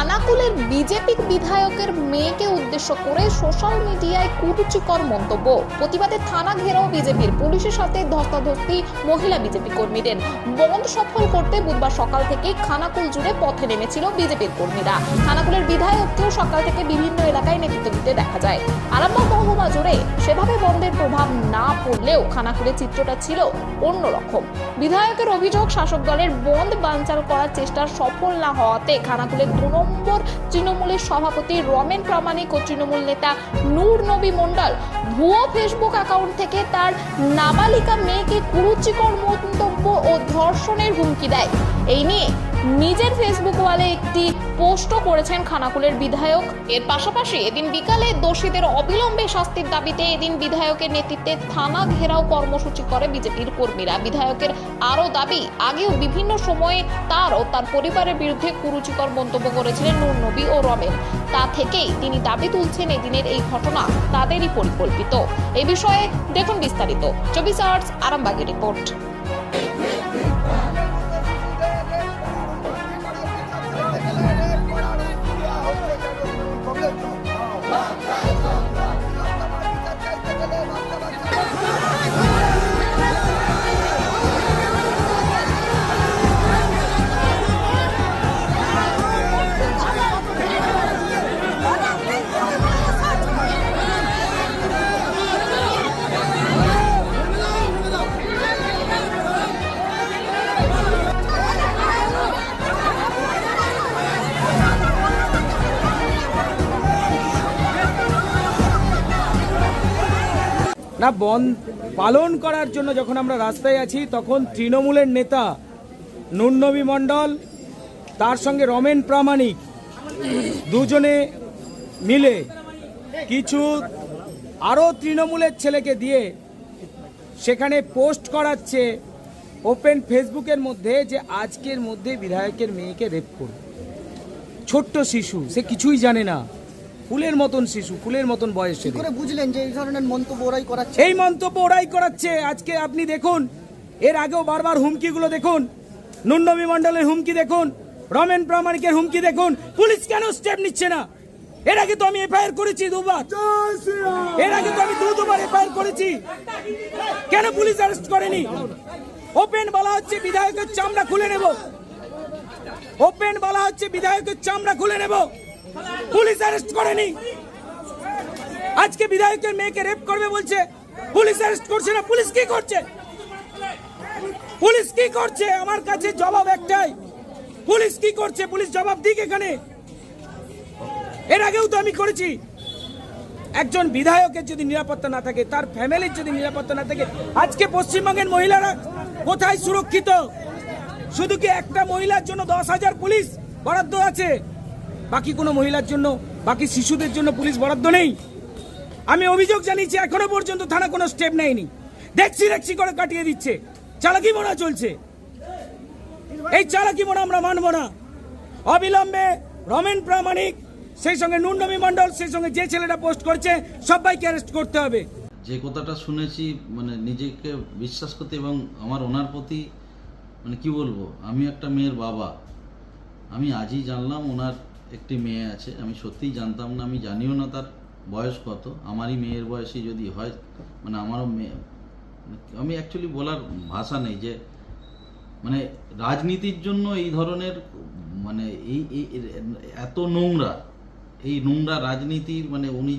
খানাকুলের BJP বিধায়কের মেয়েকে উদ্দেশ্য করে সোশ্যাল মিডিয়ায় কুরুচিকর মন্তব্য। প্রতিবাদে থানা ঘেরাও বিজেপির, পুলিশের সাথে ধস্তাধস্তি মহিলা বিজেপি কর্মীদের। বন্ধ সফল করতে বুধবার সকাল থেকে খানাকুল জুড়ে পথে নেমেছিল বিজেপির কর্মীরা। খানাকুলের বিধায়ককেও সকাল থেকে বিভিন্ন এলাকায় নেতৃত্ব দিতে দেখা যায়। আরামবাগ মহকুমা জুড়ে সেভাবে বন্ধের প্রভাব না পড়লেও খানাকুলের চিত্রটা ছিল অন্যরকম। বিধায়কের অভিযোগ, শাসক দলের বন্ধ বানচাল করার চেষ্টা সফল না হওয়াতে খানাকুলের 2 নম্বর তৃণমূলের সভাপতি রমেন প্রামাণিক ও তৃণমূল নেতা নূর নবী মণ্ডল ভুয়ো ফেসবুক অ্যাকাউন্ট থেকে তার নাবালিকা মেয়েকে কুরুচিকর মন্তব্য ও ধর্ষণের হুমকি দেয়। এই নিয়ে নিজের ফেসবুক ওয়ালে একটি পোস্টও করেছেন খানাকুলের বিধায়ক। এর পাশাপাশি এদিন বিকালে দোষীদের অবিলম্বে শাস্তির দাবিতে এদিন বিধায়কের নেতৃত্বে থানা ঘেরাও কর্মসূচি করে বিজেপির কর্মীরা। বিধায়কের আরও দাবি, আগেও বিভিন্ন সময়ে তার ও তার পরিবারের বিরুদ্ধে কুরুচিকর মন্তব্য করেছিলেন নূর নবী ও রমেন। তা থেকেই তিনি দাবি তুলছেন এদিনের এই ঘটনা তাদেরই পরিকল্পিত। এই বিষয়ে দেখুন বিস্তারিত 24 আওয়ার্স আরামবাগের রিপোর্ট। না, বন্ধ পালন করার জন্য যখন আমরা রাস্তায় আছি তখন তৃণমূলের নেতা নূর নবী মণ্ডল তার সঙ্গে রমেন প্রামাণিক দুজনে মিলে কিছু আরও তৃণমূলের ছেলেকে দিয়ে সেখানে পোস্ট করাচ্ছে ওপেন ফেসবুকের মধ্যে যে আজকের মধ্যে বিধায়কের মেয়েকে রেপ করবে। ছোট্ট শিশু, সে কিছুই জানে না, ফুলের মতন শিশু, ফুলের মতন বয়সে। কি করে বুঝলেন যে এই ধরনের মন্তব্য ওরাই করাচ্ছে? এই মন্তব্য ওরাই করাচ্ছে। আজকে আপনি দেখুন, এর আগেও বারবার হুমকিগুলো দেখুন, নূর নবী মণ্ডলের হুমকি দেখুন, রমেন প্রামাণিকের হুমকি দেখুন। পুলিশ কেন স্টেপ নিচ্ছে না? এর আগে তো আমি এফআইআর করেছি দুবার, এর আগে তো আমি দুবার এফআইআর করেছি, কেন পুলিশ অ্যারেস্ট করেনি? ওপেন বলা হচ্ছে বিধায়কের চামড়া খুলে নেব, ওপেন বলা হচ্ছে বিধায়কের চামড়া খুলে নেব, পুলিশ অ্যারেস্ট করেনি। আজকে বিধায়কের মেয়েকে রেপ করবে বলছে, পুলিশ অ্যারেস্ট করছে না। পুলিশ কি করছে? পুলিশ কি করছে? আমার কাছে জবাব একটাই, পুলিশ কি করছে? পুলিশ জবাব দিক এখানে। এর আগেও তো আমি করেছি। একজন বিধায়কের যদি নিরাপত্তা না থাকে, তার ফ্যামিলির যদি নিরাপত্তা না থাকে, আজকে পশ্চিমবঙ্গের মহিলারা কোথায় সুরক্ষিত? শুধু কি একটা মহিলার জন্য 10,000 পুলিশ বরাদ্দ আছে, বাকি কোনো মহিলার জন্য, বাকি শিশুদের জন্য পুলিশ বরাদ্দ নেই? আমি অভিযোগ জানিয়েছি, এখনো পর্যন্ত থানা কোনো স্টেপ নেয়নি। দেখছি করে কাটিয়ে দিচ্ছে, চালাকি মোনা চলছে। এই চালাকি মোনা আমরা মানব না। অবিলম্বে রমেন প্রামাণিক, সেই সঙ্গে নূর নবী মণ্ডল, সেই সঙ্গে যে ছেলেটা পোস্ট করছে, সবাইকে অ্যারেস্ট করতে হবে। যে কথাটা শুনেছি, মানে নিজেকে বিশ্বাস করতে, এবং আমার ওনার প্রতি মানে কি বলবো, আমি একটা মেয়ের বাবা, আমি আজই জানলাম ওনার একটি মেয়ে আছে। আমি সত্যিই জানতাম না, আমি জানিও না তার বয়স কত। আমারই মেয়ের বয়সী যদি হয়, মানে আমারও মেয়ে, আমি অ্যাকচুয়ালি বলার ভাষা নেই যে মানে রাজনীতির জন্য এই ধরনের মানে এই এত নোংরা, এই নোংরা রাজনীতির মানে উনি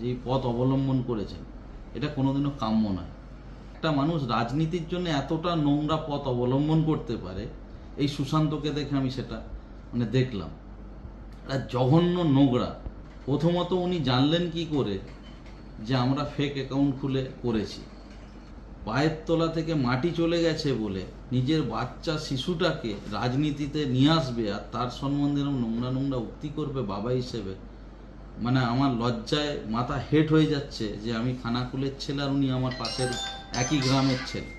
যে পথ অবলম্বন করেছেন, এটা কোনোদিনও কাম্য নয়। একটা মানুষ রাজনীতির জন্য এতটা নোংরা পথ অবলম্বন করতে পারে, এই সুশান্তকে দেখে আমি সেটা মানে দেখলাম। আর জঘন্য নোংরা। প্রথমত উনি জানলেন কি করে যে আমরা ফেক অ্যাকাউন্ট খুলে করেছি? পায়ের তলা থেকে মাটি চলে গেছে বলে নিজের বাচ্চা শিশুটাকে রাজনীতিতে নিয়ে আসবে আর তার সম্বন্ধে নোংরা নোংরা উক্তি করবে বাবা হিসেবে। মানে আমার লজ্জায় মাথা হেট হয়ে যাচ্ছে যে আমি খানাকুলের ছেলে আর উনি আমার পাশের একই গ্রামের ছেলে,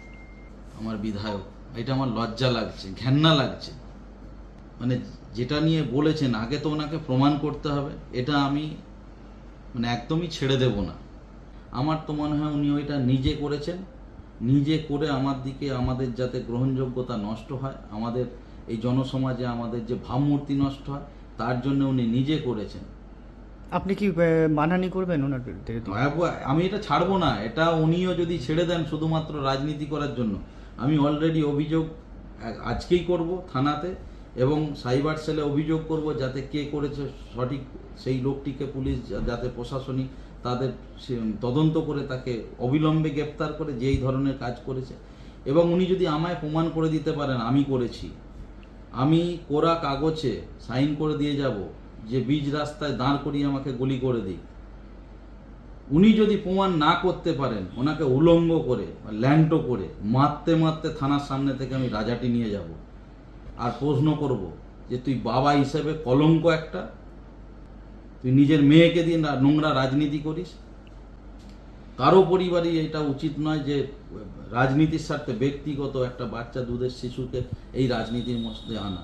আমার বিধায়ক। এটা আমার লজ্জা লাগছে, ঘেন্না লাগছে। মানে যেটা নিয়ে বলেছেন, আগে তো ওনাকে প্রমাণ করতে হবে। এটা আমি মানে একদমই ছেড়ে দেব না। আমার তো মনে হয় উনি ওইটা নিজে করেছেন, নিজে করে আমার দিকে, আমাদের যাতে গ্রহণযোগ্যতা নষ্ট হয়, আমাদের এই জনসমাজে আমাদের যে ভাবমূর্তি নষ্ট হয়, তার জন্য উনি নিজে করেছেন। আপনি কি মানহানি করবেন ওনার বিরুদ্ধে? আমি এটা ছাড়বো না, এটা উনিও যদি ছেড়ে দেন শুধুমাত্র রাজনীতি করার জন্য, আমি অলরেডি অভিযোগ আজকেই করব থানাতে এবং সাইবার সেলে অভিযোগ করব, যাতে কে করেছে সঠিক সেই লোকটিকে পুলিশ যাতে প্রশাসনিক তাদের তদন্ত করে তাকে অবিলম্বে গ্রেপ্তার করে যেই ধরনের কাজ করেছে। এবং উনি যদি আমায় প্রমাণ করে দিতে পারেন আমি করেছি, আমি কোরা কাগজে সাইন করে দিয়ে যাব যে বীজ রাস্তায় দাঁড় করিয়ে আমাকে গুলি করে দিই। উনি যদি প্রমাণ না করতে পারেন, ওনাকে উলঙ্গ করে ল্যান্টো করে মারতে মারতে থানার সামনে থেকে আমি রাজাটি নিয়ে যাব আর প্রশ্ন করব যে তুই বাবা হিসেবে কলঙ্ক একটা, তুই নিজের মেয়েকে দিয়ে নোংরা রাজনীতি করিস। কারো পরিবারই এটা উচিত নয় যে রাজনীতির স্বার্থে ব্যক্তিগত একটা বাচ্চা দুধের শিশুকে এই রাজনীতির মধ্যে আনা।